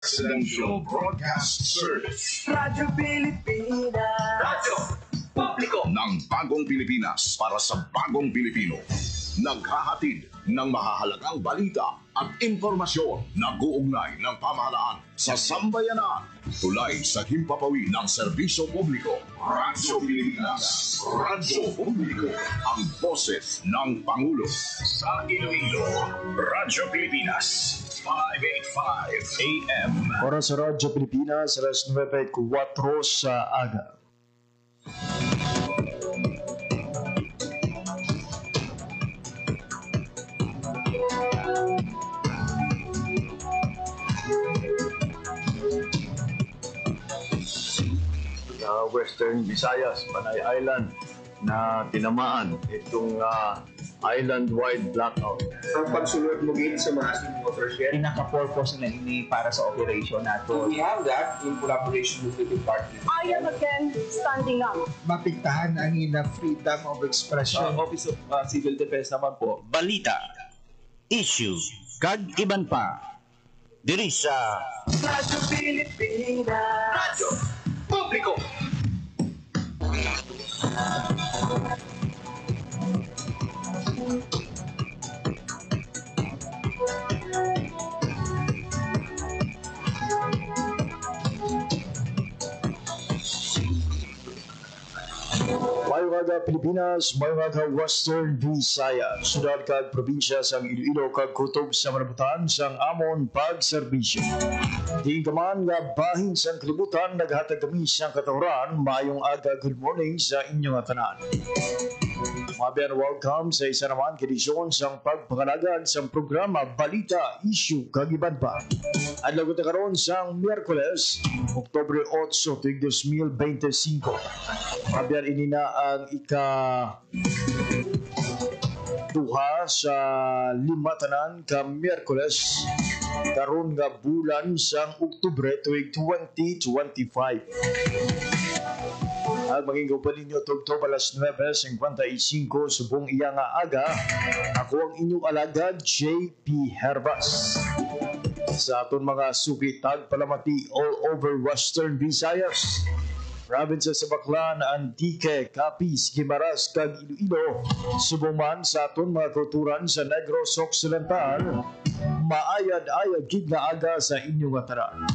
Presidential Broadcast Service. Radyo Pilipinas. Radyo Publiko ng Bagong Pilipinas para sa Bagong Pilipino. Naghahatid ng mahahalagang balita at impormasyon na guugnay ng pamahalaan sa sambayanan. Tulay sa himpapawid ng serbisyo publiko. Radyo Pilipinas. Radyo Publiko. Ang boses ng Pangulo. Sa Iloilo, Radyo Pilipinas. 585 AM. Oras sa Radyo Pilipinas, alas 9:04 sa aga. Western Visayas, Panay Island na tinamaan itong island-wide blackout. Ang pagsulod mo gate sa mga ating watershed. Pinaka-purpose na ini para sa operation nato. We have that in collaboration with the department. I am again standing up. Mapigtahan ang ina freedom of expression. Office of Civil Defense naman po. Balita, issue, kag iban pa. Diri sa Radyo Pilipinas. Radyo Publiko. Mayong aga Pilipinas, mayong aga Western Visayas, sudad kag probinsya sang Iloilo kag kutob sa manabutan sang amon pagserbisyo. Di kaman nga bahin sang kalibutan, naghatag kami sang katawaran, mayong aga good morning sa inyong tanan. Mabiyan, welcome sa isa naman kedisyon sang pagpangalagad sang programa Balita, Issue, kag iban pa. Adlaw ko karon sang Miyerkules, Oktubre 8, 2025. Mabiyan, ini na ang duha sa lima tanan ka Miyerkules karon nga bulan sang Oktubre tuig 2025. At maging kapanin nyo tugtog alas 9:55 subong iya nga aga. Ako ang inyong alagad, JP Herbas. Sa aton mga sukitag palamati all over Western Visayas, province sa Baclan, Antique, Capiz, Guimaras, kag Iloilo, subong man sa aton mga kulturan sa Negros Occidental, maayad-ayad gid nga aga sa inyong ataran.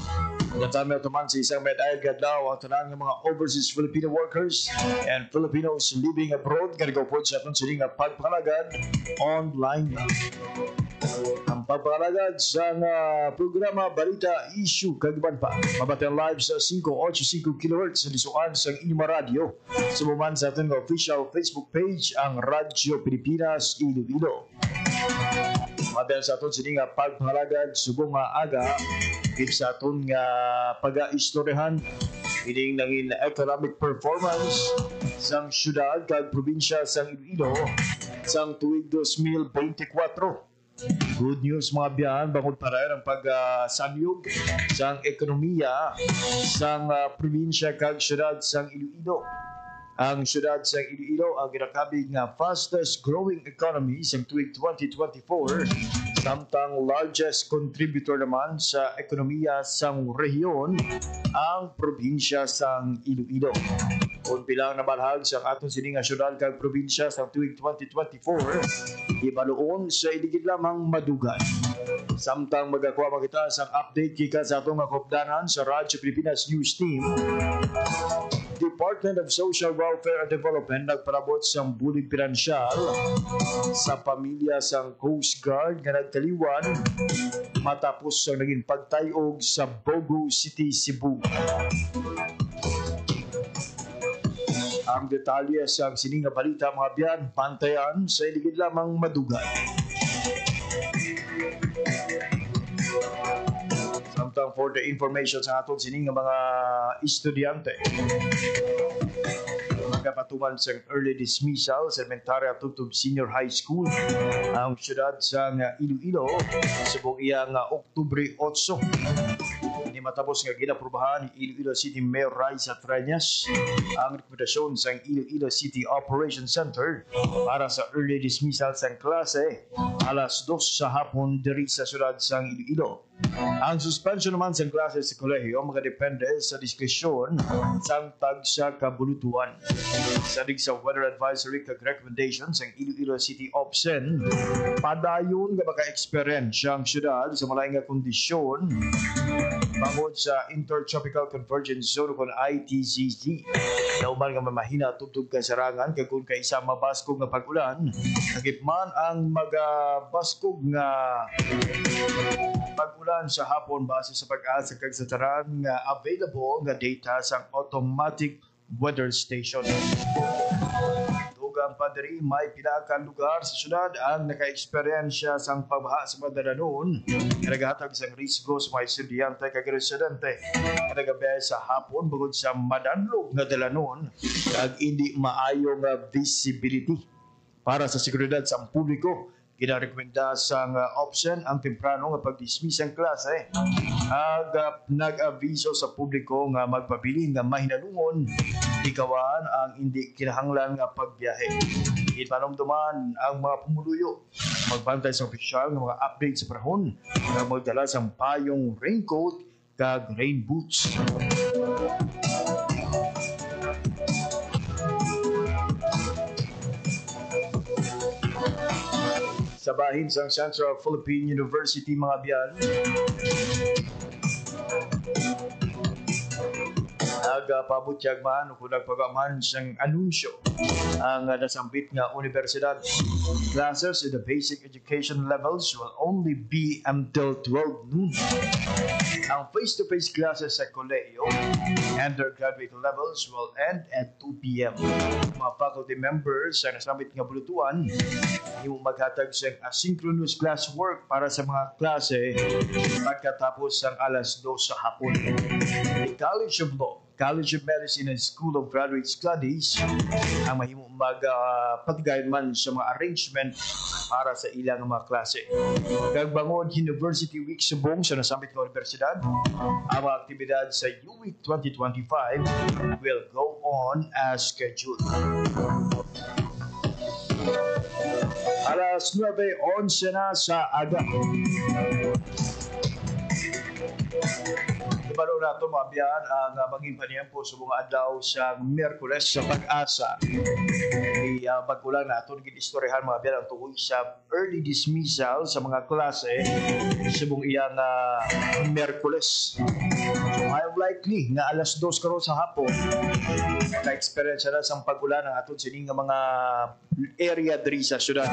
Natami atuman sa isang med-ayad gadlaw ang tanan ng mga overseas Filipino workers and Filipinos living abroad nga nagawpod sa aton sining pagpangalagad online. Ang pagpangalagad sa programa Balita, Issue, kag iban pa. Mabatang live sa 585 kHz sa lisuan sa inyong radio. Sumuman sa aton official Facebook page ang Radyo Pilipinas Iloilo. Mabatang sa aton sining pagpangalagad subong aga gid sa aton nga pag-istoryahan ining nangin economic performance sang syudad kag probinsya sang Iloilo sang tuig 2024. Good news mga biyan, bangod para ang pag-sanyog sang ekonomiya sang probinsya kag syudad sang Iloilo. Ang syudad sang Iloilo ang ginakabig nga fastest growing economy sa tuig 2024, samtang largest contributor naman sa ekonomiya sang rehiyon ang probinsya sang Iloilo. Kung bilang nabalhag sa aton sining syudad kag probinsya sa tuig 2024, ibaluon sa iligid lamang madugay. Samtang magakuha makita sang update kika sa atong kopdanan sa Radyo Pilipinas News Team, Department of Social Welfare and Development nagparabot sang bulig pinansyal sa pamilya sang Coast Guard nga nagkaliwan matapos ang naging pagtayog sa Bogo City, Cebu. Ang detalye sa sining balita mga biyan, pantayan sa iligid lamang madugay. Samtang for the information sa aton sining mga estudyante, magkapatuman sa early dismissal sa elementary at tutub senior high school ang syudad sa Iloilo subong iya nga Oktubre 8. Ini matapos nga ginaprubahan ni Iloilo City Mayor Raisa Treñas ang rekomendasyon sa Iloilo City Operation Center para sa early dismissal sa klase alas 2 sa hapon diri sa syudad sa Iloilo. Ang suspension naman sa klase sa kolehiyo makadepende sa diskresyon sa tag sa kabulutuan. Sadig sa weather advisory kag recommendations ang Iloilo City OPSEN, padayon nga maka-experience ang syudad sa malaing nga kondisyon bangod sa Intertropical Convergence Zone kon ITCZ. Nauman nga mamahina tubtub ka sarangan kag kung kaisa mabaskog nga pag-ulan, nagipman ang magabaskog nga pag-ulan sa hapon base sa pag-asa kag sa taran nga available nga data sa automatic weather station. Dugang pa diri may pila ka lugar sa syudad ang naka-eksperyensya sang pagbaha sa madalanon nga naghatag sang risgo sa mga estudyante kag residente nga nagabiyahe sa hapon bukod sa madanlog nga dalanon kag hindi maayo nga visibility. Para sa seguridad sa publiko, kinarekomenda sa OPSEN ang temprano nga pag-dismiss ang klase ag nag-aviso sa publiko nga magpabilin nga mahinalungon ikawan ang hindi kinahanglan nga pagbiyahe. Ipanumduman ang mga pumuluyo magbantay sa opisyal nga mga update sa panahon nga magdala sa payong raincoat kag rain boots. Sa bahin sa Central Philippine University mga biyan, nagpabutyag man kung nagpagaman siyang anunsyo ang nasambit nga universidad. Classes in the basic education levels will only be until 12 noon. Ang face-to-face classes sa kolehiyo, undergraduate levels will end at 2 p.m. Mga faculty members sa nasambit nga bulutuan, yung maghatag sa asynchronous classwork para sa mga klase pagkatapos ng alas 2 sa hapon. The College of Law, College of Medicine and School of Graduate Studies ang mahimo magpatigayon man sa mga arrangement para sa ilang mga klase. Kagbangon University Week subong sa nasambit nga universidad, ang mga aktibidad sa UWeek 2025 will go on as scheduled. Alas 9:11 na sa aga. Ibalo na ito mga biyan ang maging paniyempo sa mga adlaw sa Miyerkules sa pag-asa. Pag-ulang na ito, nag-istoryahan mga biyan ang tuloy sa early dismissal sa mga klase sa buong iyang Miyerkules. May likely nga alas 2 karon sa hapon na-experience na sa pag-ulan ng aton sining nga mga area diri sa syudad.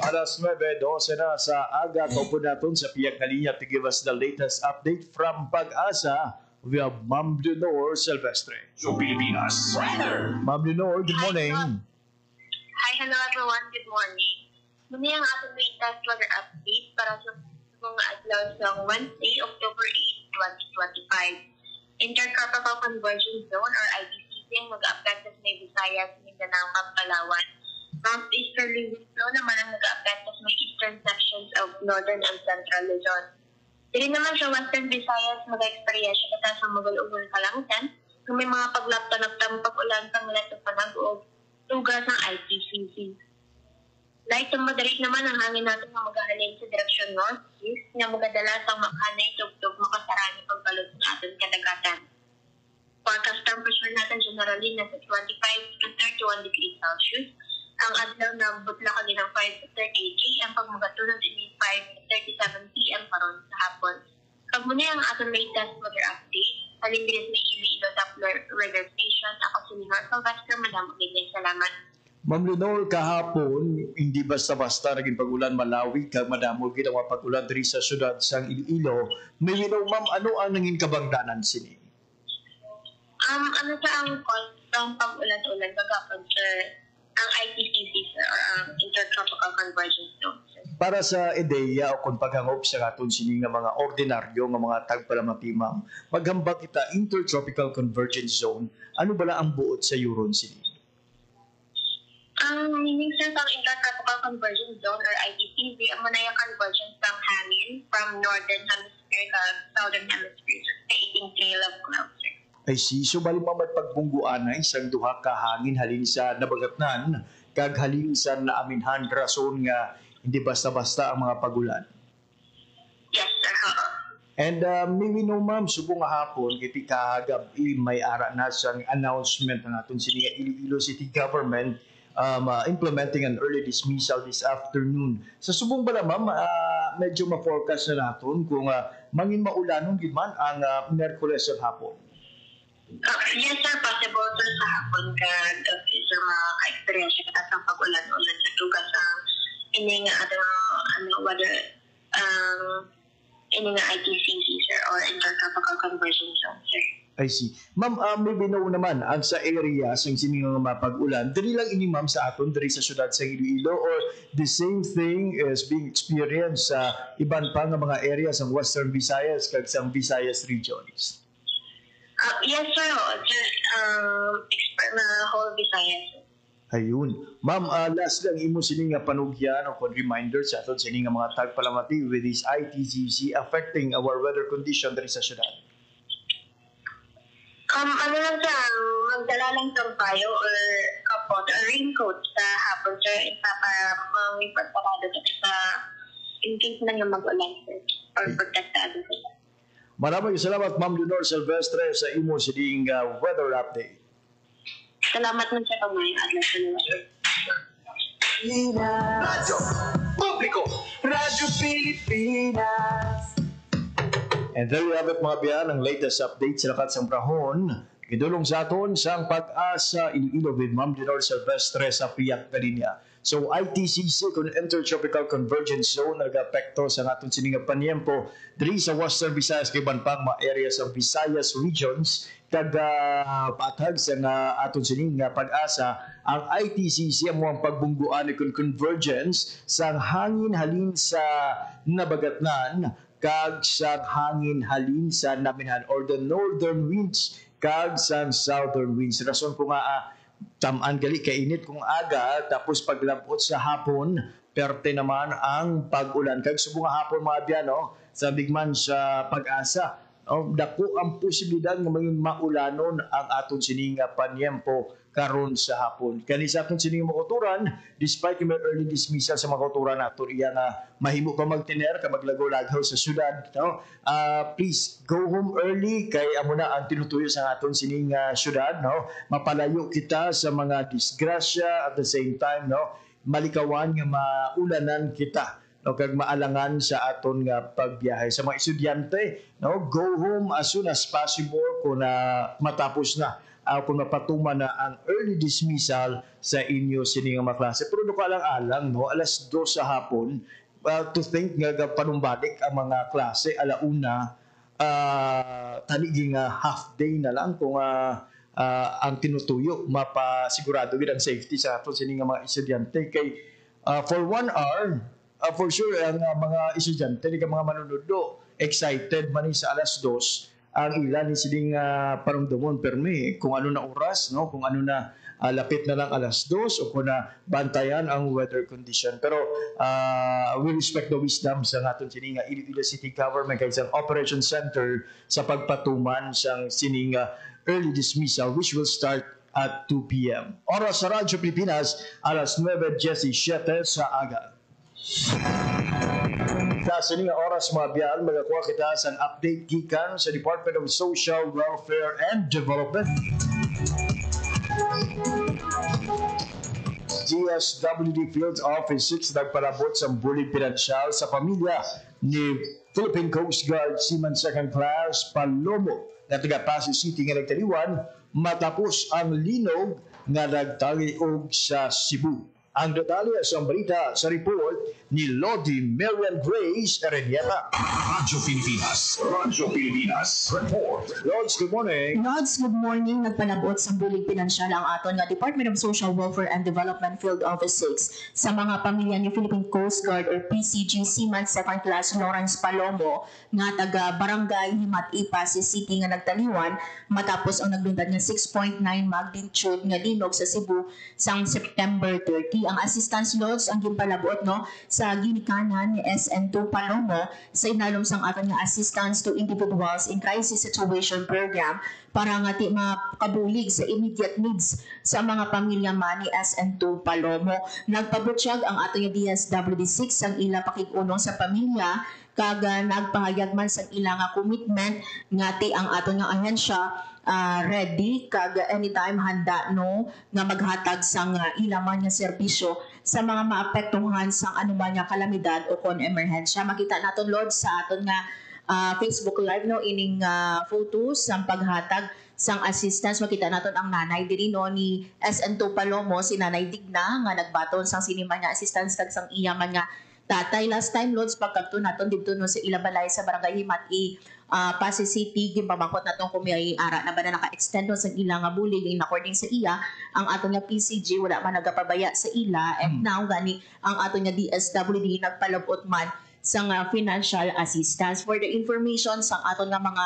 Alas 9:12 na sa aga, kaupo natin sa piyak na linya to give us the latest update from Pag-asa. We have Ma'am Leonor Silvestre. Sa Pilipinas. Ma'am Leonor, good morning. Hi, hello everyone. Good morning. Muna ang ating latest weather update para sa mga adlaw sa Wednesday, October 8, 2025. Intertropical Convergence Zone or ITCZ ang mag-a-affect sa May Visayas, Mindanao, Palawan. Northeasterly wind flow naman ang nag-a-affect sa may eastern sections of northern and central Luzon. Dili naman sa Western Visayas mag-experience kita sa magal-ugol kalangitan kung may mga paglaptanagtang pag-ulan pang leto panag-uog lugar ng ITCZ. Light to moderate naman ang hangin natin na maghahalin sa direksyon northeast na magadala sa makanay tugtog makasarani pagbalot ng ating kadagatan. Forecast temperature natin generally nasa 25 to 31 degrees Celsius. Ang adlaw na butla ka din ng 5 to 38 AM pag magatunod ini 5 to 37 PM karon sa hapon. Pag muna ang ating latest weather update, palindiris may Iloilo Doppler Radar Station. Ako si Leonor Silvestre, madamang ganyan. Salamat. Ma'am Leonor, kahapon, hindi basta-basta naging pag-ulan Malawi kag madamo gid ang mga pag-ulan diri sa syudad sang Iloilo. May linaw ma'am, ano ang nanging kabangdanan sini? Ano sa ang cause ng pag-ulan-ulan gagapon sa ang ITCZ or ang Intertropical Convergence Zone? Para sa ideya o kung paghangop sa aton sini nga mga ordinaryo nga mga tagpalamati ma'am, maghambak kita Intertropical Convergence Zone, ano bala ang buot sa yuron sini? Ang meaning sa Intertropical Convergence Zone or ITCZ, ang manayang convergence ng hangin from northern hemisphere to southern hemisphere sa creating trail of clouds. Ay siso bali mamay pagbungguan ay isang duha ka hangin halin sa nabagatnan kag halin sa naaminhan rason nga hindi basta-basta ang mga pagulan. Yes, sir. Oo. And maybe no ma'am, subong nga hapon, kiti kagabi may ara na siyang announcement na natin sini Iloilo City Government implementing an early dismissal this afternoon. Sa subong bala ma'am, medyo ma-forecast na natin kung mangin maulanon gid man ang Miyerkules at hapon. Yes, sir. Possible, sir, sa hapon ka sir, maka-experience ka sa pag-ulan-ulan sa tugas ang ini nga whether ini nga ITCC, sir, or intertropical conversion zone, sir. I see. Ma'am, maybe no naman, ang sa area sa siningang mapag-ulan, dali lang ini ma'am sa aton, dali sa syudad sa Iloilo, or the same thing is being experienced sa iban pa nga mga areas ng Western Visayas kag sa Visayas regions? Yes, sir. Sir, na whole Visayas. Ayun. Ma'am, last lang imo sini nga panugyan o reminder sa aton sini nga mga tagpalamati with this ITCC affecting our weather condition diri sa syudad. Ano lang siya, magdala lang tampayo or kapot or raincoat sa hapon, sir, para may pagparado ka sa in case na nga mag-ulan, sir, or protektado sila. Maraming salamat, Ma'am Leonor Silvestre, sa imo sining weather update. Salamat man sa pagmayang adlaw sa nila. Radyo Publiko! Radyo Pilipinas. And there you have it mga biyan, ang latest update sa lakat sa Brahon. Idulong sa aton sa Pag-asa Iloilo with Ma'am Leonor Silvestre sa Piyak Galinia. So ITCC kung Intertropical Convergence Zone nag-apekto sa aton sininga panyempo diri sa Western Visayas kay banpang mga areas sa Visayas regions kag patag sa aton sininga Pag-asa ang ITCC ang mga pagbungguan kung convergence sa hangin halin sa nabagatnan kag sa hangin halin sa naminhan or the northern winds kag sa southern winds. Rason ko nga tamaan gali kainit kung aga tapos paglabot sa hapon perte naman ang pag-ulan kag subong hapon mga biyano sa bigman sa Pag-asa dako ang posibilidad nga maging maulanon ang aton sining panyempo karon sa hapon. Kani sa aton sining makuturan, despite yung early dismissal sa makuturan nato iya nga mahimo pa magtiner ka maglagaw-lagaw sa syudad, no? Please go home early kay amo na ang tinutuyo sa aton sining syudad, no? Mapalayo kita sa mga disgrasya at the same time, no? Malikawan nga maulanan kita. No, kag maalangan sa aton nga pagbiyahe sa mga estudyante, no, go home as soon as possible kung matapos na kung mapatuman na ang early dismissal sa inyo sining mga klase. Pero doon ka alang-alang, no, alas 2 sa hapon, to think nga panumbalik ang mga klase, alauna, taniging half day na lang kung ang tinutuyo, mapasigurado gid ang safety sa aton sining mga estudyante. Kay for 1 hour, for sure, ang mga estudyante, mga manunudo, excited man sa alas 2, ang ilan ni siling parumdumon permi kung ano na oras, no, kung ano na lapit na lang alas 2 o kung na bantayan ang weather condition. Pero we respect the wisdom sa aton sining Iloilo City Government kay isang operation center sa pagpatuman sang sining early dismissal which will start at 2 p.m. Oras sa Radyo Pilipinas, alas 9:17 sa aga. Sa sining oras mga biyan, magakuha kita sa update gikan sa Department of Social Welfare and Development. DSWD Field Office 6 nagpalabot sa bulig pinansyal sa pamilya ni Philippine Coast Guard Seaman 2nd Class Palomo na taga Pasig City nga nagtaliwan matapos ang linog nga nagtaliog sa Cebu. Ang detalye sa balita sa report ni Lodi Marian Grace Arenieta. Radyo Pilipinas. Radyo Pilipinas. Report. Lods, good morning. Lods, good morning. Nagpalabot sa bulig pinansyal ang aton nga Department of Social Welfare and Development Field Office 6 sa mga pamilya ni Philippine Coast Guard or PCG Seaman 2nd Class Lawrence Palomo nga taga Barangay Himat-Ipa City nga nagtaliwan matapos ang naglundad ng 6.9 magnitude nga linog sa Cebu sang September 30. ang assistance loads ang ginpalabot no sa ginikanan ni SN2 Palomo sa inalom sang aton nga assistance to individuals in crisis situation program para nga ti makabulig sa immediate needs sa mga pamilya man ni SN2 Palomo. Nagpabutyag ang aton nga DSWD6 ang ila pakigunong sa pamilya kag nagpahayag man sa ila nga commitment nga ti ang aton nga ahensya ready kag anytime handa no nga maghatag sang ilaman nga serbisyo sa mga maapektuhan sang anuman nga kalamidad o kon emerhensya. Makita naton Lord sa aton nga Facebook live no ining photos sang paghatag sang assistance. Makita naton ang nanay diri no ni SN2 Palomo, si Nanay Digna nga nagbaton sang sinima nga assistance kag sang iyaman nga tatay. Last time Lords pagkadto naton didto no sa Ilabalay sa Barangay Himati Pasay City gimbabangkot natong kung may ara na ba na naka-extend sa ila nga bulig in according sa iya ang aton nga PCG wala man nagapabaya sa ila and now gani ang aton nga DSWD nagpalabot man sa financial assistance. For the information sa aton nga mga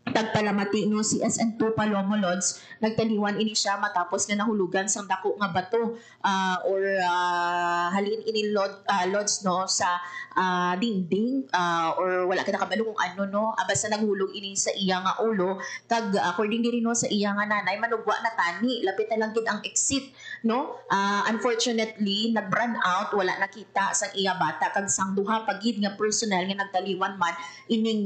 tagpalamati no si SN2 Palomo Lodge nagtaliwan ini siya matapos na nahulugan sang dako nga bato or halin ini lodge no sa dingding or wala kita kabalo kung ano no basta naghulog ini sa iya nga ulo kag according diri no sa iya nga nanay manugwa na tani lapit na lang gid ang exit no. Unfortunately nag-burn out wala nakita sang iya bata kag sang duha pagid nga personnel nga nagtaliwan man ining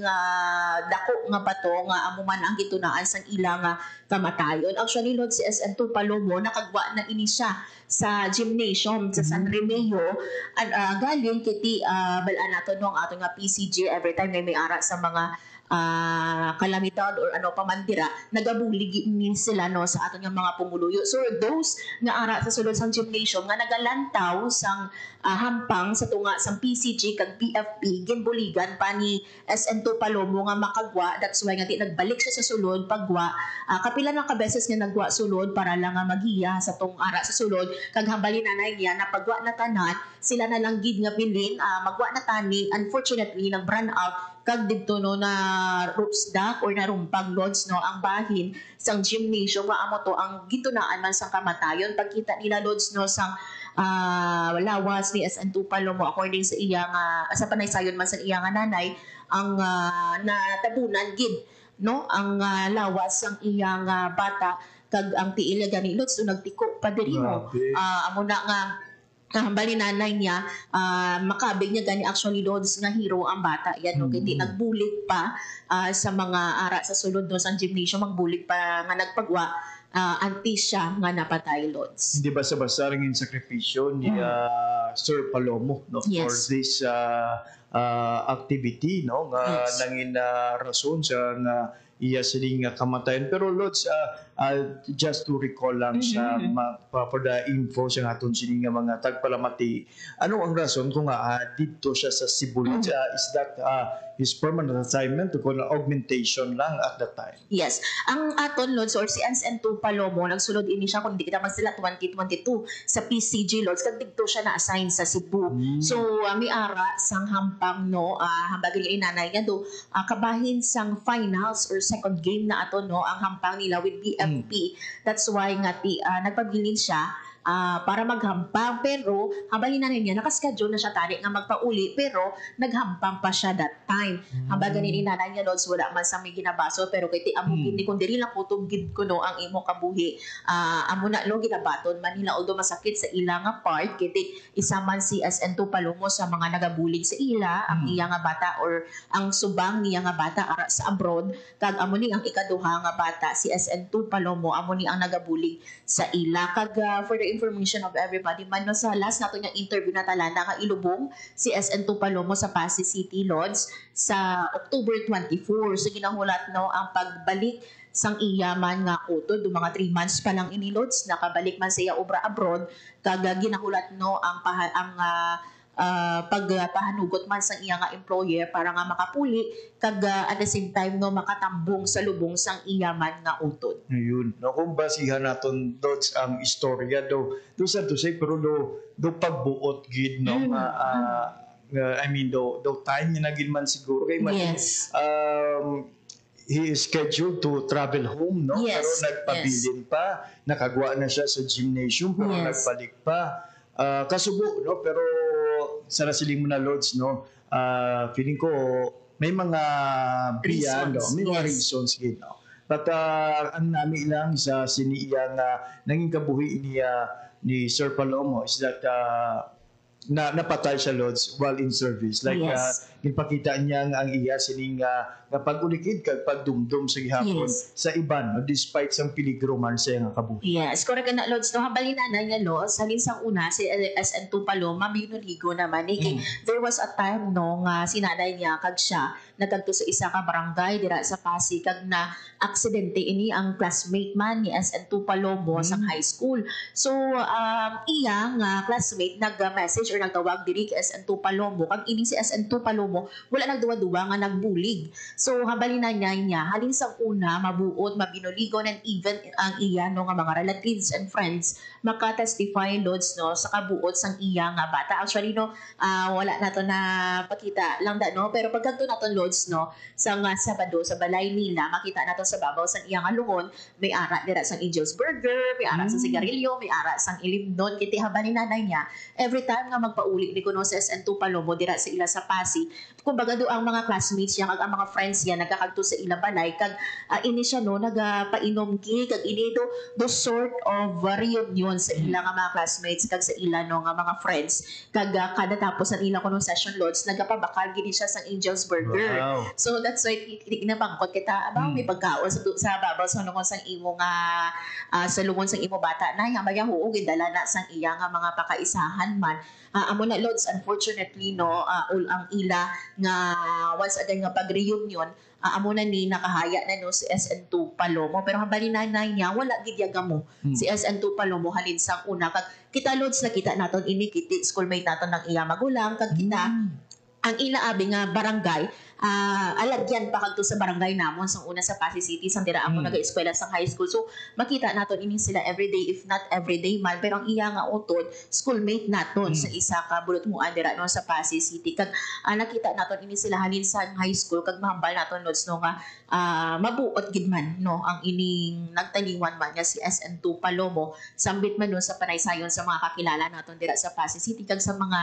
dako nga bato nga amo man ang gitunaan sang ila nga kamatayon. Actually Lord si SN2 Palomo nakagwa na ini siya sa gymnasium sa San Remeo galing kiti balaan nato no ang ato nga PCG every time may ara sa mga kalamidad or ano pa man dira nagabulig min sila no sa aton nga mga pumuluyo. So those nga ara sa sulod sang gymnasium nga nagalantaw sang hampang sa tunga sang PCG kag PFP ginbuligan pa ni SN2 Palomo nga makagwa. That's why nga nagbalik siya sa sulod pagwa kapila na ka beses nga nagwa sulod para lang nga magiya sa tong ara sa sulod kag hambali nanay niya na pagwa na tanan sila na lang gid nga bilin magwa na tani. Unfortunately nag-burn out kag didto no na roofstock or narumpag Lodge no ang bahin sang gymnasium maamo to ang gitunaan man sang kamatayon. Pagkita nila Lodge no sang lawas ni SN2 Palomo according sa iya nga sa panaysayon man sa iya nga nanay ang natabunan gid no ang lawas sang iya nga bata kag ang tiil gani Lodge so nagtiko pa diri mo amo na nga hambali nanay niya makabig niya gani actually Lodge nga hero ang bata yan no kiti nagbulig pa sa mga ara sa sulod no sa gymnasium magbulig pa nga nagpagwa anti siya nga napatay Lodge. Hindi basta-basta rin yung sakripisyo ni Sir Palomo no for this activity no nga nangin rason sa nga iya siling kamatayan. Pero Lodge, just to recall lang sa for the info sa aton siling mga tagpalamati, ano ang rason kung dito siya sa Cebu? Is that his permanent assignment to augmentation lang at that time? Yes. Ang aton Lodge or si SN2 Palomo nagsulod ini siya kung di kita man sila 2022 sa PCG Lodge kag dito siya na-assign sa Cebu. So may ara sang hampang no hambagin ni nanay niya do kabahin sang finals or second game na ato no ang hampang nila with BFP. That's why nga nagpabilin siya para maghampang pero habahin na niya nakaschedule na siya tani nga magpauli pero naghampang pa siya that time. Hambagan ni nanay niya Lodge wala man sa may ginabaso pero kay ti amo gid kun diri lang kutob gid ko no ang imo kabuhi amo na lo ginabaton man nila although masakit sa ila nga part kay ti isa man si SN2 Palomo sa mga nagabulig sa ila ang iya nga bata or ang subang niya nga bata ara sa abroad kag amo ni ang ikaduha nga bata si SN2 Palomo amo ni ang nagabulig sa ila kag for the information of everybody man no sa last nato nga interview na talana nga ilubong si SN2 Palomo sa Pasay City Lodge sa October 24. So ginahulat no ang pagbalik sang iya man nga utod do mga 3 months pa lang ini Lodge nakabalik man siya obra abroad kag ginahulat no ang pagpahanugot man sa iya nga employer para nga makapuli kag at the same time no makatambong sa lubong sang iya man nga utod. Ayun. No, kung basihan naton Lodge ang istorya do sa to say pero do pagbuot gid no I mean do time niya nagin man siguro kay he is scheduled to travel home no pero nagpabilin pa nakagwa na siya sa gymnasium pero nagbalik pa kasubo, no? Pero sa nasiling mo na, Lods, no? Feeling ko may mga biyan, no? May mga reasons, no? But ang namin lang sa siniya na naging kabuhi ni Sir Palomo is that napatay siya, Lods, while in service. Like, ipakita niya ang iya sining nga pag-ulikid kag pagdumdum sa gihapon sa iban, no? Despite sang peligro man sa iyang kabuhi. Yes, correct na, Lods. No, habalin na niya, Lods. Halin sang una, si SN2 Paloma, binuligo naman. There was a time, no, nga sinanay niya, kag siya, nagkanto sa isa ka barangay, dira sa Pasig, kag na aksidente ini ang classmate man ni SN2 Palomo sa high school. So, iya nga classmate, nag-message or nagtawag diri kay SN2 Palomo, kag ini si SN2 Palomo, wala nagduwa-duwa nga nagbulig. So, habalin na niya, halin sa una, mabuot, mabinuligon, and even ang iya, no, nga mga relatives and friends, makatestify, Lods, no, sa kabuot sang iya nga bata. Actually, no, wala na to na pakita lang da, no, pero pagkanto na to, Lods, no, sa Sabado, sa balay nila, makita na to sa babaw sang iya nga lungon, may ara dira sang Angel's Burger, may ara sa sigarilyo, may ara sang ilimnon, kiti habalin nanay niya, every time nga magpauli ni kuno sa SN2 Palomo, dira sa ila sa Pasig, kumbaga do ang mga classmates niya, kag ang mga friends niya, nagkakagto sa ila balay, kag ini siya, no, nagpainom ki, kag ini do sort of reunion sa ila nga mga classmates, kag sa ila, no, nga mga friends, kag kada tapos ang ila kuno session, Lods, nagapabakal gini siya sang Angel's Burger. Wow. So that's why kinapangkot kita, abang may pagkaon sa babaw sa lungon sang imo nga sa lungon sang imo bata na nga maya huog gidala na sang iya nga mga pakaisahan man. Amo na, Lods, unfortunately, no, ang ila nga once again nga pag-reunion, amo na ni nakahaya na, no, si SN2 Palomo, pero habalin nanay niya wala gid yaga mo si SN2 Palomo halin sang una, kag kita, Lods, nakita naton ini kiti schoolmate naton ng iya magulang, kag kita ang ila abi nga barangay, alagyan pa kadto sa barangay namon sang una sa Pasig City, sang dira ako naga-eskwela sa high school. So makita naton ini sila everyday, if not everyday man, pero ang iya nga utod schoolmate naton sa isa ka bulot mo dira no sa Pasig City, kag nakita naton ini sila halin sa high school, kag mahambal naton, Lods, no, nga mabuot gid man, no, ang ining nagtaliwan man nga si SN2 Palomo, sambit man, no, sa panaysayon sa mga kakilala naton dira sa Pasig City, kag sa mga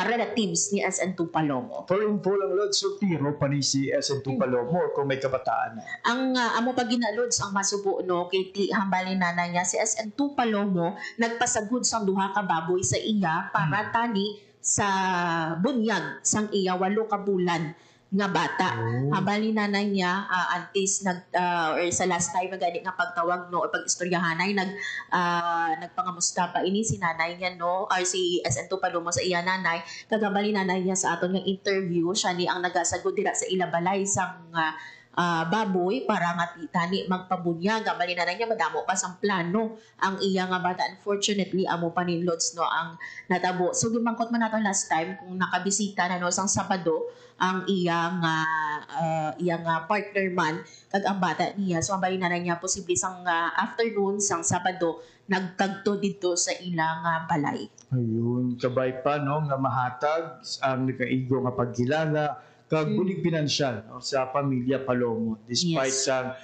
relatives ni SN2 Palomo. For info lang, Lods, so tiro pa ni si SN2 Palomo kung may kabataan na. Ang amo pag Lods, ang masubo, no, kay ti hambalin nanay niya si SN2 Palomo, nagpasagud sang duha ka baboy sa iya para tani sa bunyag sang iya 8 ka bulan nga bata. Habalin nanay niya, antes or sa last time gani nga pagtawag, no, o pag-istoryahanay, nagpangamusta pa ini si nanay niya, no, or si SN2 Palomo sa iya nanay, kagabalin nanay niya sa aton nga interview, siya ni ang nagasagod dira sa ila balay sang baboy para nga tani magpabunyag. Gabalin nanay niya madamo pa sang plano ang iya nga bata. Unfortunately, amo pa ni, Lods, no, ang natabo. So gimangkot man nato last time kung nakabisita na, no, sang Sabado ang iya nga partner man kag ang bata niya. So ang balin nanay niya posible sang afternoon sang Sabado nagkagto dito sa ilang balay. Ayun, kabay pa, no, nga mahatag ang nakaigo nga pagkilala kag bulig pinansyal, no, sa pamilya Palomo despite sa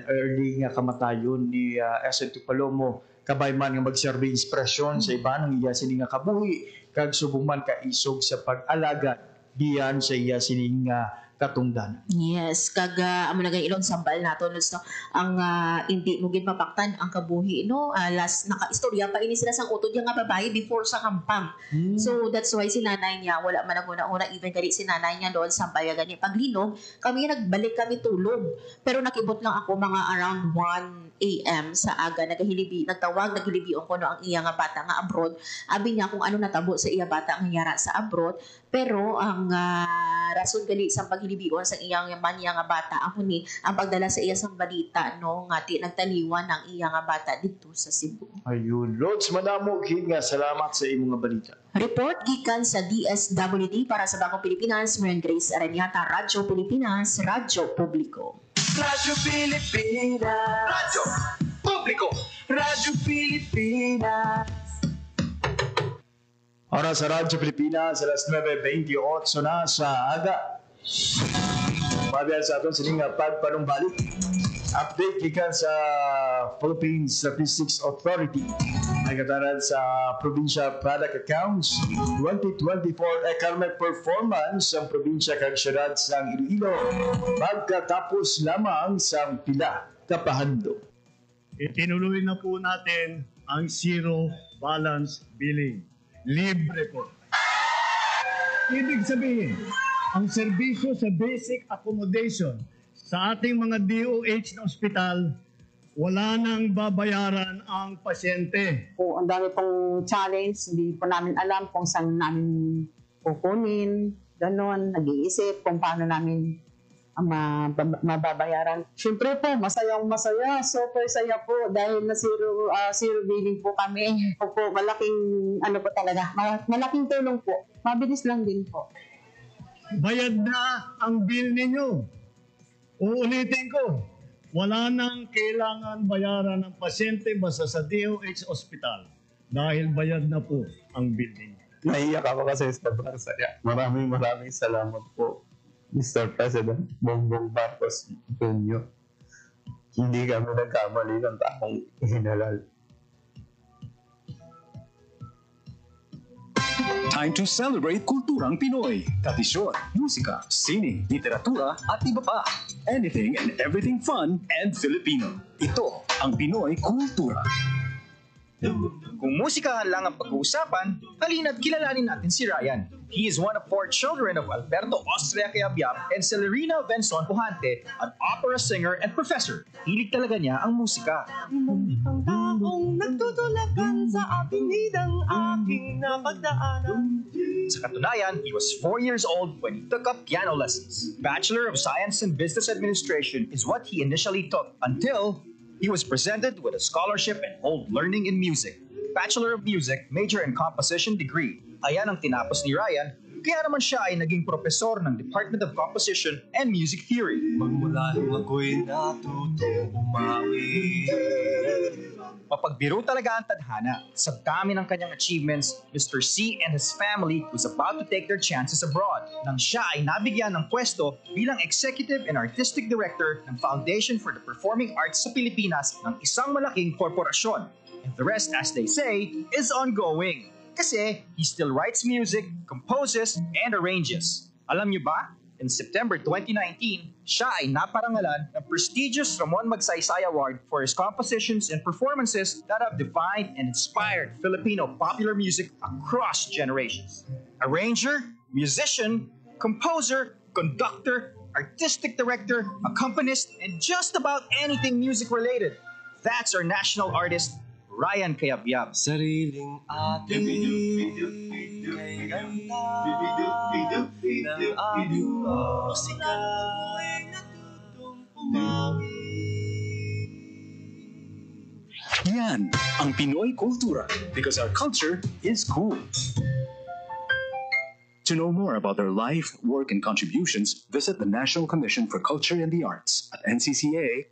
early nga kamatayon ni SN2 Palomo, kabay man nga magserbe inspirasyon sa iba ng iya sining nga kabuhi, kag subong man kaisog sa pag-alaga diyan sa iya sining katungdan. Yes, kag amo nagay ilon sambal nato, no, ang hindi mo gid mapaktan ang kabuhi, no, last nakaistorya pa ini sila sang utod nga babae before sa kampang. So that's why si nanay niya wala man una even kadi si nanay niya doon sambal gani paglinog kami nagbalik kami tulog, pero nakibot lang ako mga around 1 AM sa aga, naghilibion ko, no, ang iya nga bata nga abroad. Abi niya kung ano natabo sa iya bata nga yara sa abroad, pero ang rason gali sa paghilibion sa iyang manya nga bata ako ni ang pagdala sa iya sang balita, no, nga nagtaliwan ang iya nga bata dito sa Cebu. Ayun, Lods, madamo gid nga salamat sa imong nga balita. Report gikan sa DSWD para sa Bagong Pilipinas, Marin Grace Aranyata, Radyo Pilipinas, Radyo Publiko. Radyo Pilipinas. Radyo Publiko. Radyo Pilipinas. Oras sa Radyo Pilipinas, alas 9:28 na sa aga. Mabiyal sa aton sining pagpanumbalik Update gikan sa Philippine Statistics Authority. Nagkataran sa Provincial Product Accounts 2024 economic performance ng probinsya kag syudad sang Iloilo pagkatapos lamang sang pila ka pahandom. Itinuloy na po natin ang zero balance billing. Libre po. Ibig sabihin, ang serbisyo sa basic accommodation sa ating mga DOH na ospital, wala nang babayaran ang pasyente. Po, ang dami pong challenge, hindi po namin alam kung saan namin kukunin, gano'n, nag-iisip kung paano namin mababayaran. Siyempre po, masayang masaya, super saya po dahil na zero billing po kami. Po, malaking ano po talaga, malaking tulong po. Mabilis lang din po. Bayad na ang bill ninyo. Uulitin ko, wala nang kailangan bayaran ng pasyente basta sa DOH Hospital dahil bayad na po ang bill ninyo. Naiyak ako kasi sobrang saya. Maraming salamat po, Mr. President Bongbong Marcos Jr. Hindi kami nagkamali ng taong hinalal. Time to celebrate kulturang Pinoy. Tradisyon, musika, sining, literatura at iba pa. Anything and everything fun and Filipino. Ito ang Pinoy Kultura. Kung musika lang ang pag-uusapan, halina't kilalanin natin si Ryan. He is one of 4 children of Alberto Austria Cayabyab and Celerina Benzon Pujante, an opera singer and professor. Hilig talaga niya ang musika. Ang taong nagtutulakan sa atinidang aking napagdaanan. Sa katunayan, he was 4 years old when he took up piano lessons. Bachelor of Science in Business Administration is what he initially took until he was presented with a scholarship and hold learning in music. Bachelor of Music, major in composition degree. Ayan ang tinapos ni Ryan, kaya naman siya ay naging propesor ng Department of Composition and Music Theory. Magmula nung ako'y natutong umawi. Mapagbiro talaga ang tadhana. Sa dami ng kanyang achievements, Mr. C and his family was about to take their chances abroad nang siya ay nabigyan ng pwesto bilang Executive and Artistic Director ng Foundation for the Performing Arts sa Pilipinas ng isang malaking korporasyon. And the rest, as they say, is ongoing. Kasi he still writes music, composes, and arranges. Alam niyo ba? In September 2019, siya ay naparangalan ng prestigious Ramon Magsaysay Award for his compositions and performances that have defined and inspired Filipino popular music across generations. Arranger, musician, composer, conductor, artistic director, accompanist, and just about anything music-related. That's our national artist, Ryan Cayabyab. Sariling ating kay ganda ng aming musika ay natutong pumawi. Yan ang Pinoy Kultura because our culture is cool. To know more about their life, work, and contributions, visit the National Commission for Culture and the Arts at ncca.gov.ph.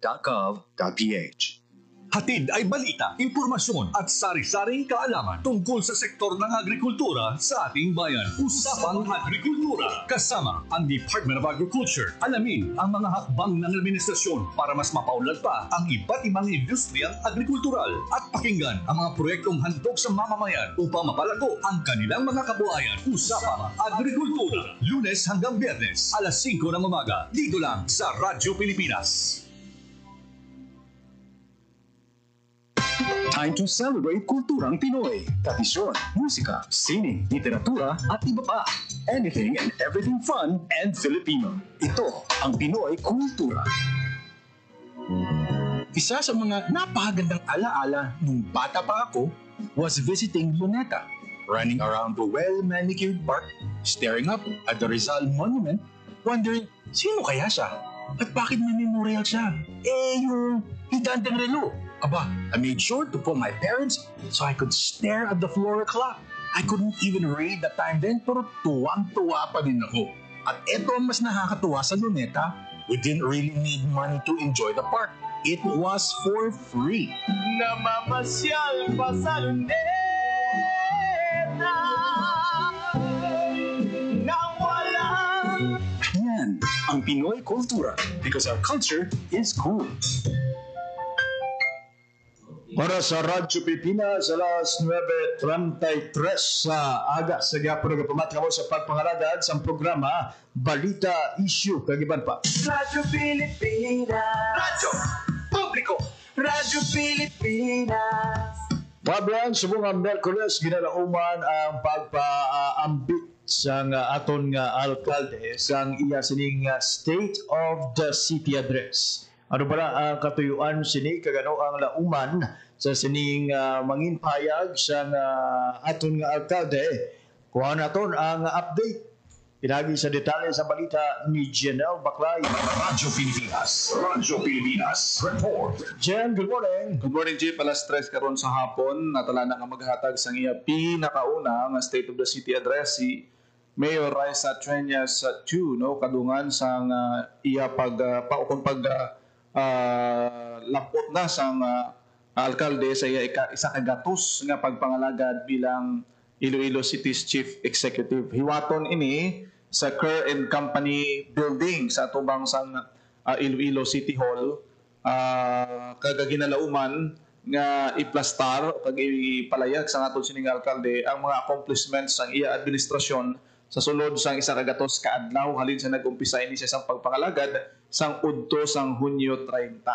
Hatid ay balita, impormasyon at sari-saring kaalaman tungkol sa sektor ng agrikultura sa ating bayan. Usapang Agrikultura kasama ang Department of Agriculture. Alamin ang mga hakbang ng administrasyon para mas mapaunlad pa ang iba't ibang industriyang agrikultural at pakinggan ang mga proyektong handog sa mamamayan upang mapalago ang kanilang mga kabuhayan. Usapang Agrikultura, Lunes hanggang Biyernes, alas 5 ng umaga, dito lang sa Radyo Pilipinas. Time to celebrate kulturang Pinoy. Tradisyon, musika, sining, literatura at iba pa. Anything and everything fun and Filipino. Ito ang Pinoy Kultura. Isa sa mga napakagandang alaala nung bata pa ako was visiting Luneta, running around the well-manicured park, staring up at the Rizal Monument, wondering sino kaya siya at bakit may memorial siya. Yung higanteng relo. Aba, I made sure to pull my parents so I could stare at the floor clock. I couldn't even read the time then, pero tuwang-tuwa pa din ako. At eto ang mas nakakatuwa sa Luneta, we didn't really need money to enjoy the park. It was for free. Namamasyal pa sa Luneta nang walang Yan ang Pinoy kultura because our culture is cool. Para sa Radyo Pilipinas, alas 9:33 sa aga sa gapon nagpamat kamo sa pagpangalagad sa programa Balita Issue Kagiban pa. Radyo Pilipinas. Radyo Publiko. Radyo Pilipinas. Mabiyan, subong Merkules, ginalauman ang pagpaambit sa aton nga alkalde sa iya sining State of the City Address. Ano pala ang katuyuan sini kagano ang lauman sa sining manginpayag sa aton nga alkalde. Kuha naton ang update. Pinagi sa detalye sa balita ni Janelle Baclay. Radyo Pilipinas. Radyo Pilipinas. Report. Jen, good morning. Good morning, Jeep. Alas 3 karon sa hapon. Natala na nga maghatag sa iya pinakauna nga State of the City Address si Mayor Raisa Treñas II, no, kadungan sa iya lampot na sa alkalde sa iya isa ka gatos nga pagpangalagad bilang Iloilo City's Chief Executive. Hiwaton ini sa Kerr and Company building sa atubang sang Iloilo City Hall. Kagaginalauman nga iplastar o kag ipalayag sa aton sining alkalde ang mga accomplishments sang iya administrasyon sa sulod sang isa ka gatos ka adlaw halin sa nag-umpisa ini sa pagpangalagad sang udto sang Hunyo 30.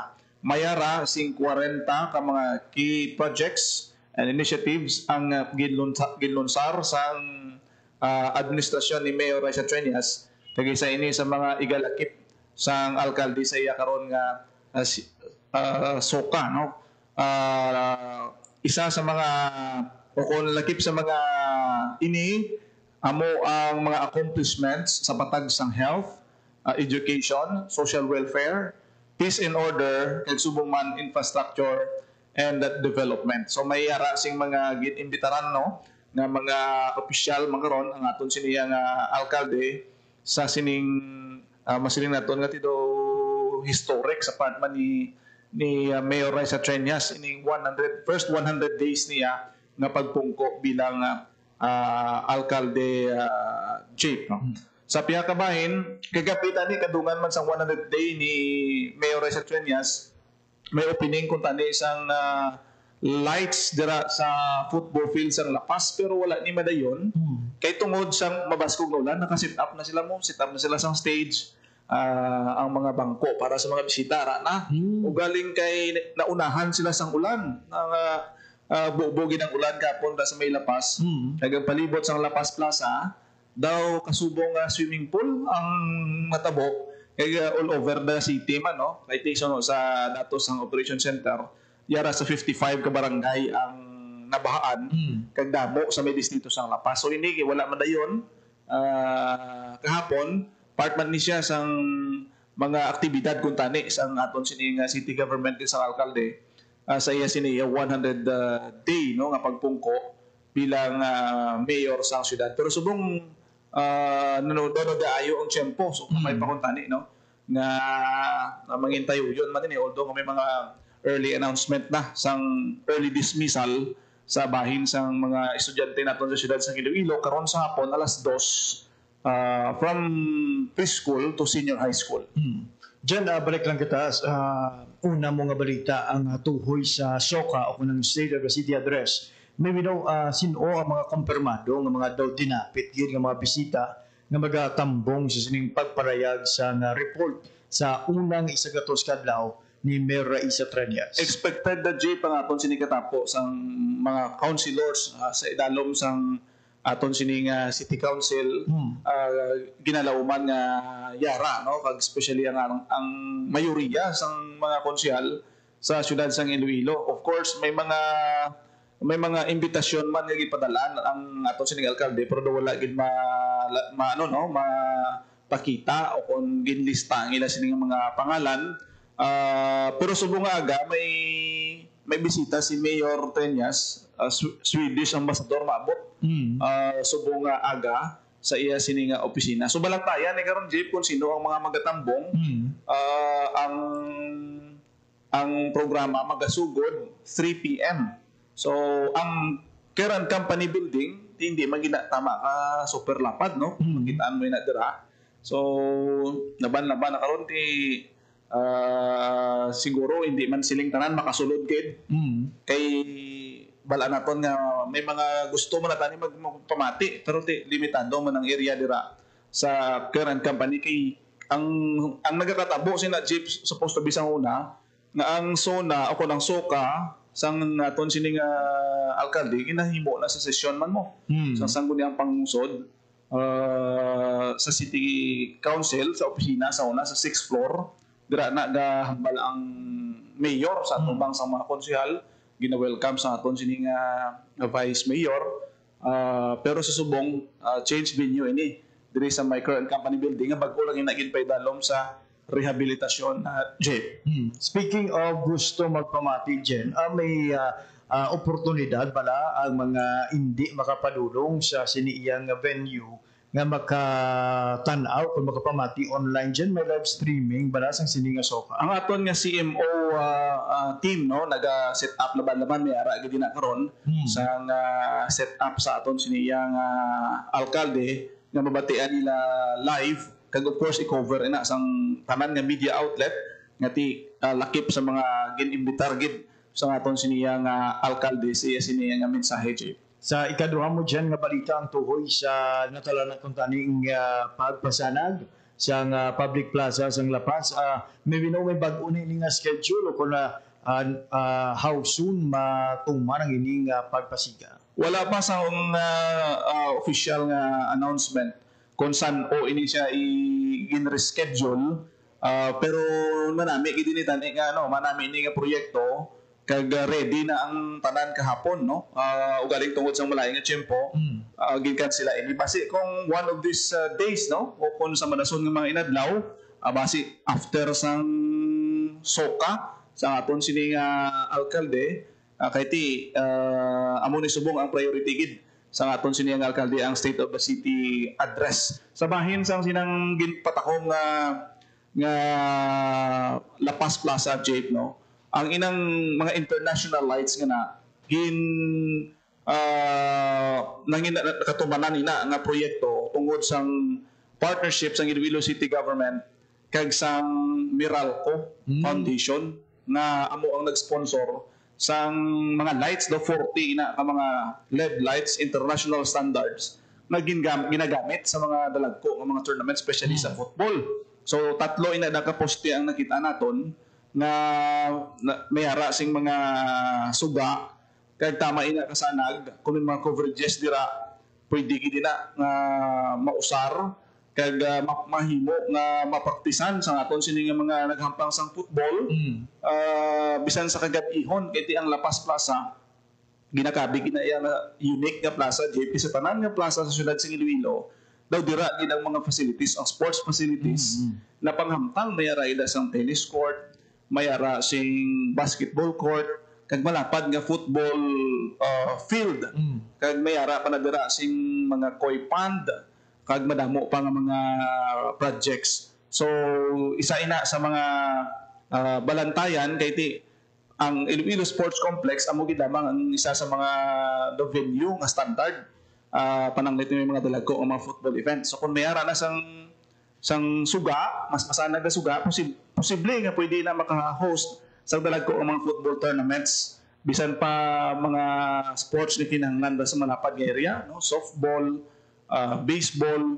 Mayara sing 40 ka mga key projects and initiatives ang ginlunsar sa administrasyon ni Mayor Raisa Treñas kagay sa ini sa mga igalakip sang alkalde sa iya karon nga soka, no. Isa sa mga o kung lakip sa mga ini amo ang mga accomplishments sa patag sang health, education, social welfare, peace and order, kag subong man infrastructure and development. So may ara sing mga ginimbitaran, no, nga mga opisyal mangkaron ang aton siniya nga alkalde sa sining masiling naton nga tito historic sa part man ni Mayor Raisa Treñas ining 100 days niya nga pagpungko bilang alkalde chief, no. Sa piyakabahin kagapitan ni kadungan man sa 100 day ni Mayor Raisa Treñas may opening kung tani isang lights dira sa football field sang lapas pero wala ni madayon kay tungod sang mabaskog nga ulan naka-set up na sila sang stage ang mga bangko para sa mga bisita na o galing kay naunahan sila sang ulan ang bubugin ang ulan kapon sa may lapas kag palibot sang Lapas Plaza daw kasubong swimming pool ang matabo kaya all over the city man, no? Citation no, sa datos ng Operation Center, yara sa 55 ka barangay ang nabahaan, kag damo sa may distrito sang Lapas. So ini wala man dayon kahapon, part man ni siya sang mga aktibidad kung tani sang aton sining city government sa alkalde sa iya sini 100 day, no, nga pagpungko bilang mayor sa syudad. Pero subong nanodayo ang tiyempo so may pakuntani, no, nga mangintayo yun man din although may mga early announcement na sang early dismissal sa bahin sang mga estudyante naton sa siyudad sa Iloilo karon sa hapon alas 2 from preschool to senior high school. Diyan, balik lang kita sa una mong balita ang tuhoy sa SOCA o kunang State of the City Address. Maybe daw sino ang mga kumpirmado ng mga daw dinapit yun ng mga bisita nga magatambong sa sining pagparayag sa report sa unang isagatos kadlaw ni Mayor Raisa Treñas. Expected na Jay pangapon sini katapo sang mga councilors sa idalom sang aton sining City Council ginalauman nga yara, no, kag especially ang mayoriya sang mga konsyal sa syudad sang Iloilo. Of course may mga imbitasyon man nga gipadalan ang aton sining alkalde pero wala gid mapakita o kung ginlista ang ila sining mga pangalan. Pero subong aga may bisita si Mayor Treñas, Swedish ambassador maabot. Subong aga sa iya sining opisina. So balantayan ni karon Jeep kung sino ang mga magatambong. Ang programa magasugod 3 PM. So, ang Kerr Company building, hindi magina tama ka super lapad, no? Magitaan mo na dira. So laban-laban na karon ti siguro hindi man siling tanan makasulod kid. Kay bala naton nga may mga gusto man natani magpamati pero limitado man ang area dira sa current company kay ang nagakatabo sina jeep supposed to be sa una nga ang SONA o kunang SOCA sang naton sining alkalde ginahimo na sa sesyon man mo sa sangguni ang pangungsod sa city council sa opisina sa una sa 6th floor dira na gahambal ang mayor sa atong sa mga konsehal gina-welcome sa aton sining vice mayor pero sa subong change venue ini diri sa my current company building nga bag-o lang inagin paidalom sa rehabilitasyon Jen. Speaking of gusto magpamati Jen, may oportunidad bala ang mga hindi makapadulong sa siniiyang venue nga makatanaw kung makapamati online Jen, may live streaming bala sang sininga soka. Ang aton nga CMO team no naga-set up laban-laban may ara gid na karon sang set up sa aton siniyang alkalde nga mabatian nila live kag of course i-cover ina sang tanan nga media outlet nga ti lakip sa mga ginimbitar gid sa aton siniyang alkalde siya siniyang mensahe Jay. Sa ikaduha mo dyan nga balita ang tuhoy sa natalanan kung taning pagpasanag sa public plaza sa Lapas. May may bago na nga schedule o kung how soon matuman ang ining pagpasiga? Wala pa sa official nga announcement kung saan ini siya i-reschedule pero manami gid ni tani nga manami ni nga proyekto kag ready na ang tanan kahapon no ugaling tungod sa malayo nga tiempo gikan sila ini base kung one of these days no o kung sa madason nga mga inadlaw base after sang soka sa aton sining alkalde kay ti amo ni subong ang priority gid sa aton sining alkalde ang state of the city address sa bahin sang sinang ginpatakong nga Lapas Plaza Jape no ang inang mga international lights nga na nakatumanan ina nga proyekto tungod sang partnership sang Iloilo City Government kag sang Meralco Foundation na amo ang nag-sponsor sang mga lights do 40 ina ka mga LED lights international standards na ginagamit sa mga dalagko nga mga tournament especially sa football. So tatlo ina nakaposte ang nakita naton na may ara sing mga suga kag tama ina kasanag kung mga coverages dira pwede gid na nga mausar kag mahimo nga mapraktisan sa aton sini nga mga naghampang sang football bisan sa kagab-ihon kay ti ang Lapas Plaza ginakabi ginaya na unique nga plaza JP sa tanan nga plaza sa syudad sa Iloilo daw dira gid ang mga facilities ang sports facilities na panghamtang may ara ida sang tennis court mayara sing basketball court kag malapad nga football field kag mayara pa na dira sing mga koi pond kag madamo pa nga mga projects so isa ina sa mga balantayan kay ti ang Iloilo Sports Complex amo gid lamang ang isa sa mga the venue nga standard pananglit may mga dalagko o mga football events so kung mayara na sang suga, mas masanag na suga, posible nga pwede na maka-host sa dalagko ang mga football tournaments. Bisan pa mga sports na kinahanglan sa malapad nga area, no? Softball, baseball,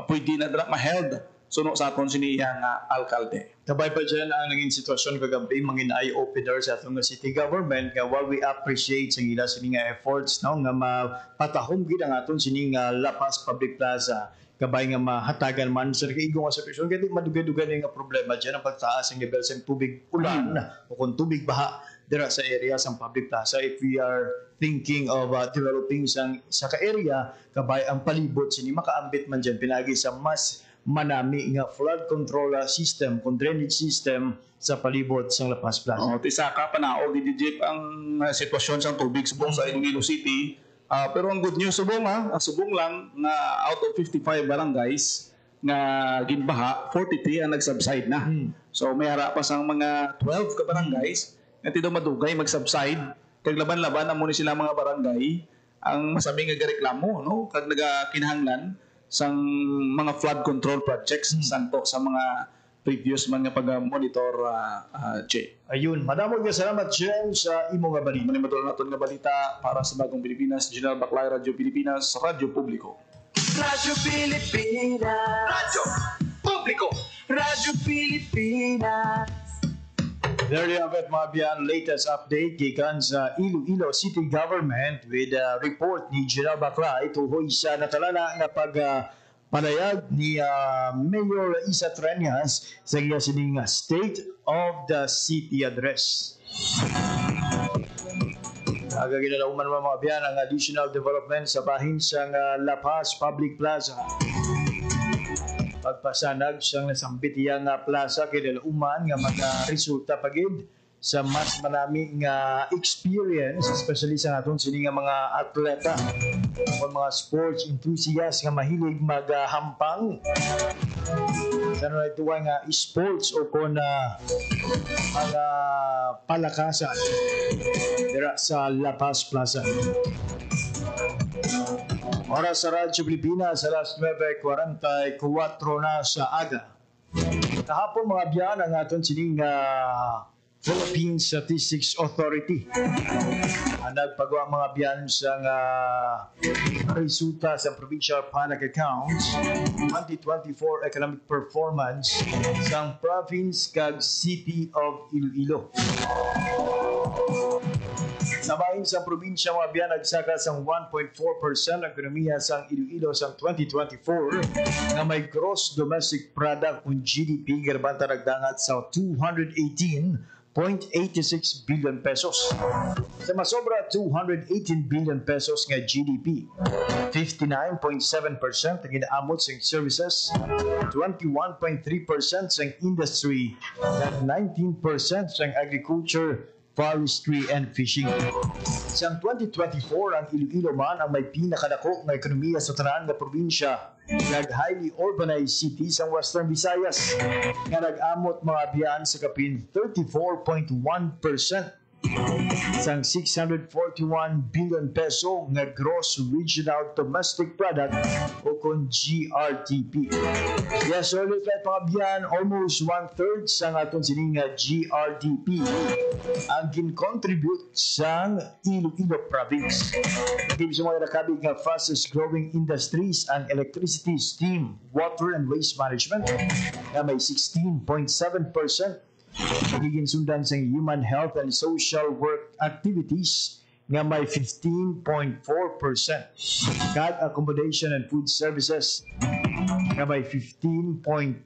pwede na dala ma-held. Suno sa aton siniyang alkalde. Kabay pa dyan ang naging sitwasyon kagabi, mga eye-opener sa atong city government nga while we appreciate sa ila sining efforts no, nga mapatahom gid ang aton sining Lapas Public Plaza kabay nga mahatagan man sa kaigong nga servisyon kaya madugay-dugay nga problema dyan ang pagtaas ng level sa tubig ulan o kung tubig baha dira sa area sa public plaza if we are thinking of developing sa ka-area kabay ang palibot sini makaambit man dyan pinagi sa mas manami nga flood control system kung drainage system sa palibot sa Lapas Plaza. Tisa ka panao gid ang sitwasyon sa tubig subong sa Iloilo City. Pero ang good news subong subong lang na out of 55 barangays nga ginbaha 43 ang nagsubside na. So may ara pa sang mga 12 ka barangays nga tido madugay magsubside kag laban-laban na muna sila mga barangay ang masami nga gareklamo no kag nagakinahanglan sang mga flood control projects santo sa mga previous man nga pag-monitor Jay. Ayun, madamog nga salamat Jen sa imo nga balita. Manimadol naton nga balita para sa Bagong Pilipinas, General Baclay, Radyo Pilipinas, Radyo Publiko. Radyo Pilipinas. Radyo Publiko. Radyo Pilipinas. There you have it, mga biyan. Latest update gikan sa Iloilo City Government with a report ni General Baclay tuhoy sa natalala nga panayag ni Mayor Isa Treñas sa iya sining State of the City Address. Nagaginalauman mga biyan ang additional development sa bahin sa La Paz Public Plaza. Pagpasanag siyang nasambit iya nga plaza kinalauman nga resulta pagid sa mas maraming experience, especially sa naton sini nga mga atleta o mga sports enthusiasts nga mahilig maghampang sa ito nga sports o kung mga palakasan dira sa La Paz Plaza. Oras sa Radyo Pilipinas, alas 9:44 na sa aga. Kahapon mga biyan ang aton sining Philippine Statistics Authority. Ang nagpagawa mga biyan sa resulta sa Provincial Panic Accounts 2024 economic performance sa province kag City of Iloilo. Sabahin sa probinsya mga biyan nagsaka sa 1.4% ang ekonomiya sa Iloilo sa 2024 na may gross domestic product o GDP garbanta nagdangat sa 218.86 billion pesos. Sa masobra 218 billion pesos nga GDP, 59.7% ang inaamot sa services, 21.3% sa industry, at 19% sa agriculture, forestry and fishing. Sa 2024, ang Iloilo man ang may pinakadako ng ekonomiya sa tanan nga probinsya ng highly urbanized cities ang Western Visayas nga nag-amot mga biyan sa kapin 34.1% sang 641 billion peso nga gross regional domestic product o kung GRTP. Yes, so look at mga biyan, almost 1/3 sang aton sining GRTP ang gin-contribute sang Iloilo province. Naging sa mga nakabig nga fastest growing industries ang electricity, steam, water and waste management na may 16.7%. Nagiging sundan sa human health and social work activities nga may 15.4%. Kag accommodation and food services nga may 15.2%.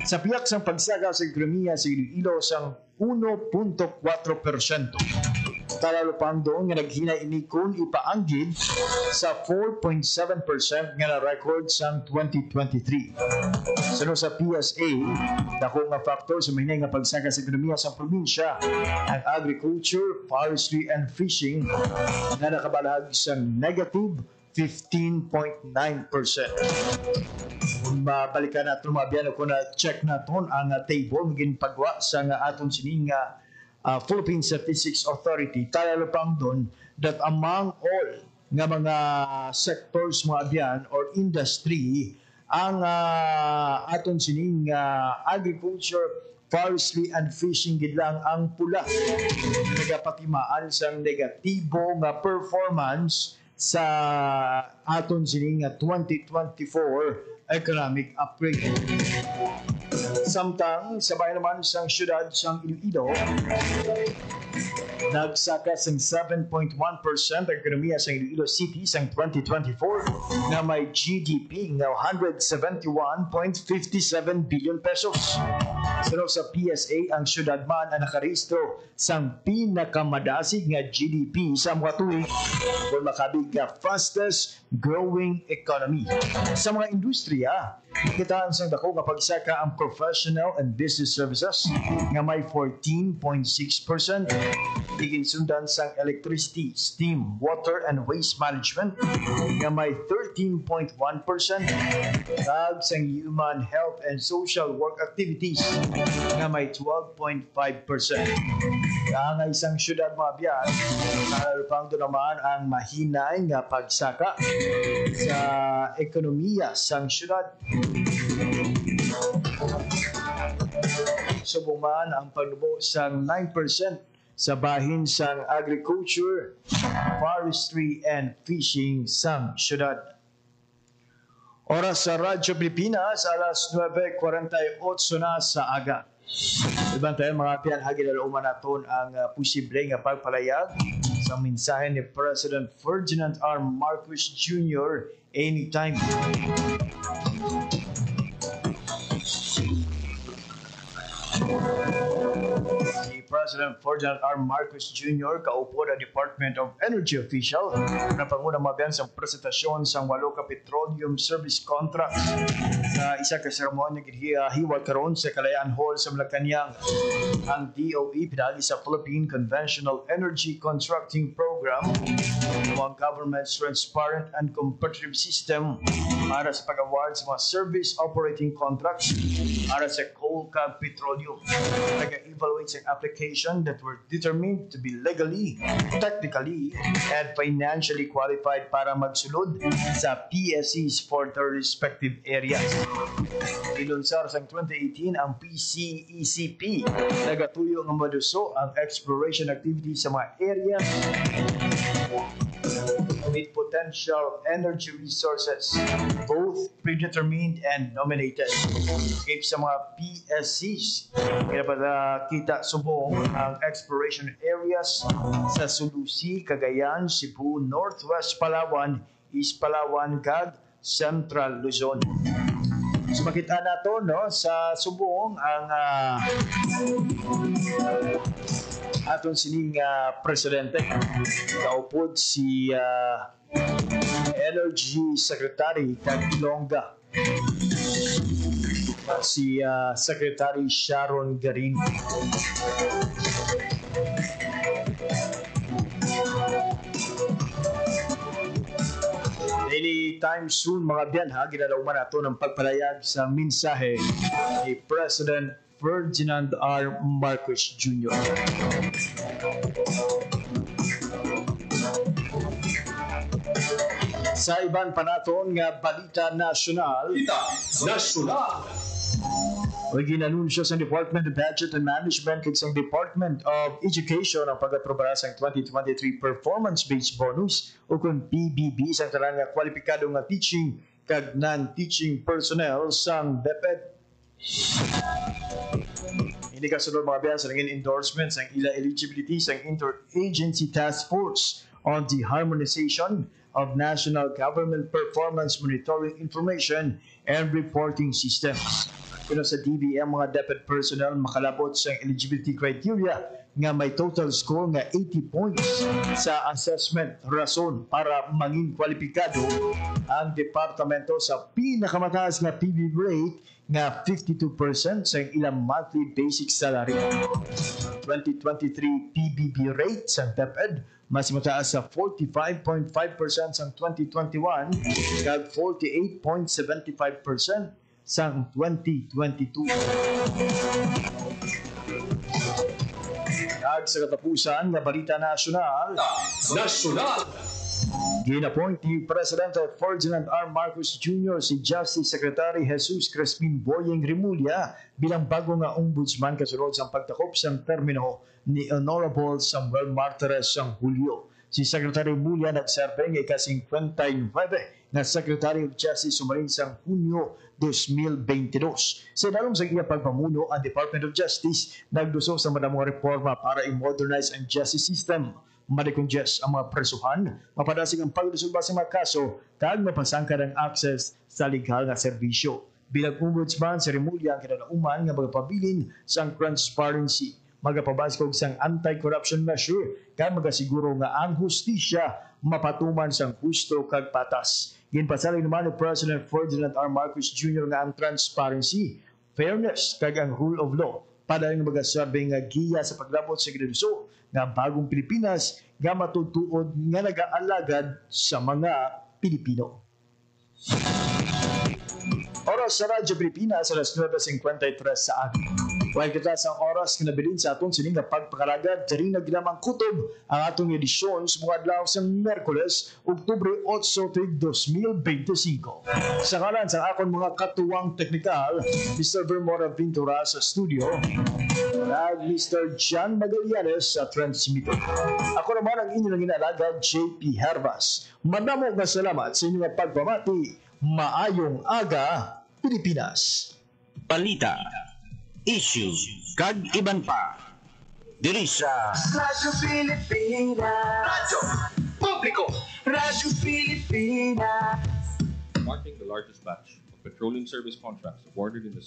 Sa piyak sang pagsaka sa ekonomiya sa Iloilo sa 1.4%. Talalupang doon nga naghinay inikon ipaanggid sa 4.7% nga na-record sa 2023. Sunod sa PSA, dako nga factor sa mahinay nga pagsaka sa ekonomiya sa probinsya ang agriculture, forestry and fishing nga nakabalahag sa negative 15.9%. Kung mabalikan natin mga biyan kung na-check natin ang table maging pagwa sa aton sining Philippine Statistics Authority, tayo pang doon that among all nga mga sectors mga biyan or industry ang aton sining agriculture, forestry and fishing gid lang ang pula nagapatimaan sang negatibo nga performance sa aton sining 2024 economic upgrade. Samtang sabay naman sang syudad sang Iloilo nagsaka sang 7.1% ang ekonomiya sa Iloilo City sang 2024 na may GDP nga 171.57 billion pesos. Pero sa PSA ang syudad man ang nakarehistro sang pinakamadasig nga GDP sa mga tuig kung makabig nga fastest growing economy. Sa mga industriya, kitaan sang dako nga pagsaka ang professional and business services nga may 14.6%, Iginsundan sang electricity, steam, water, and waste management nga may 13.1%. Kag sang human health and social work activities nga may 12.5%. Kang isang syudad mga biyan, narapang doon naman ang mahinay nga pagsaka sa ekonomiya sang syudad. Subuman ang paglubo sang 9% sa bahin sang agriculture, forestry, and fishing sang syudad. Oras sa Radyo Pilipinas, alas 9:48 na sa aga. Ibang tayo mga piyan, hagilalauma naton ang posible nga pagpalayag sa mensahe ni President Ferdinand R. Marcos Jr. anytime. Si President Ferdinand R. Marcos Jr. kaupo ng Department of Energy official na panguna mabiyan sa presentasyon sa 8 ka petroleum service contracts sa isa ka seremonya hiwag karon sa Kalayaan Hall sa Malacañang. Ang DOE pinagi sa Philippine Conventional Energy Contracting Program ang government's transparent and competitive system para sa pag-award sa mga service operating contracts para sa coal kag petroleum. Nag-evaluate sa application that were determined to be legally, technically, and financially qualified para magsulod sa PSCs for their respective areas. Ilunsar sa 2018 ang PCECP. Nagatuyo ng maduso ang exploration activity sa mga areas with potential energy resources, both predetermined and nominated. If sa mga PSCs, kaya kita subong ang exploration areas sa Sulusi, Cagayan, Cebu, Northwest Palawan, East Palawan, kag Central Luzon. So makita nato no sa subong ang aton sining presidente kaupod si Energy Secretary kag Ilongga si Secretary Sharon Garin. Daily time soon mga biyan ha, ginalauman nato ng pagpalayag sa mensahe ni President Ferdinand R. Marcos Jr. Sa iban pa naton nga balita nasyonal. Ginanunsyo sa Department of Budget and Management kag sa Department of Education ang pag-aproba sa 2023 Performance-Based Bonus o kung PBB sa tanan nga kwalipikado nga teaching kag non-teaching personnel sang DepEd. Hindi kasunod mga biyan sa naging endorsements ang ila eligibility sa Interagency Task Force on the Harmonization of National Government Performance Monitoring Information and Reporting Systems. Kuno sa DBM mga DepEd personnel makalabot sa eligibility criteria nga may total score nga 80 points sa assessment, rason para manging kwalipikado ang departamento sa pinakamataas nga PBB rate nga 52% sa ilang monthly basic salary. 2023 PBB rate sa DepEd mas mataas sa 45.5% sa 2021 kag 48.75% sang 2022. Kag sa katapusan nga balita nasyonal. Ginapoint ni Presidente Ferdinand R. Marcos Jr. si Justice Secretary Jesus Crispin Boyeng Rimulya bilang bago nga ombudsman kasunod sa pagtakop sa termino ni Honorable Samuel Martires sang Hulyo. Si Secretary Mulya nagserve ng ika-59 na Secretary of Justice sumarin sa Hunyo 2022. Sa dalom sa iya pagpamuno, ang Department of Justice nagduso sa madamong reforma para i-modernize ang justice system, ma-decongest ang mga presuhan, mapadasig ang pagresolba sa mga kaso, kag mapasangkad ang access sa legal na serbisyo. Bilang ombudsman, si Rimulya ang kinalauman nga magpabilin sa transparency, magapabaskog sang anti-corruption measure kag magasiguro nga ang hustisya mapatuman sang husto kag patas. Ginpasalig naman ni President Ferdinand R. Marcos Jr. nga ang transparency, fairness kag ang rule of law para ang mga sabi nga giya sa paglabot sa ginaduso nga bagong Pilipinas nga matutuod nga nag-aalagad sa mga Pilipino. Oras sa Radyo Pilipinas, alas 9:53 sa akin. While kita sa oras na nabilin sa aton sining nga pagpakalagad, diri naglamang kutob ang atong edisyon sa mga adlaw sa Miyerkules, Oktubre 8, 2025. Sa ngalan sa akon mga katuwang teknikal, Mr. Vermora Ventura sa studio, at Mr. John Magallanes sa transmitter. Ako naman ang inyong inalaga, JP Herbas. Madamo nga salamat sa inyong pagpamati. Maayong aga, Pilipinas. Balita, issue, kag iban pa. Diri sa Radyo Pilipinas. Radyo Publiko. Radyo Pilipinas. Marking the largest batch of petroleum service contracts awarded in the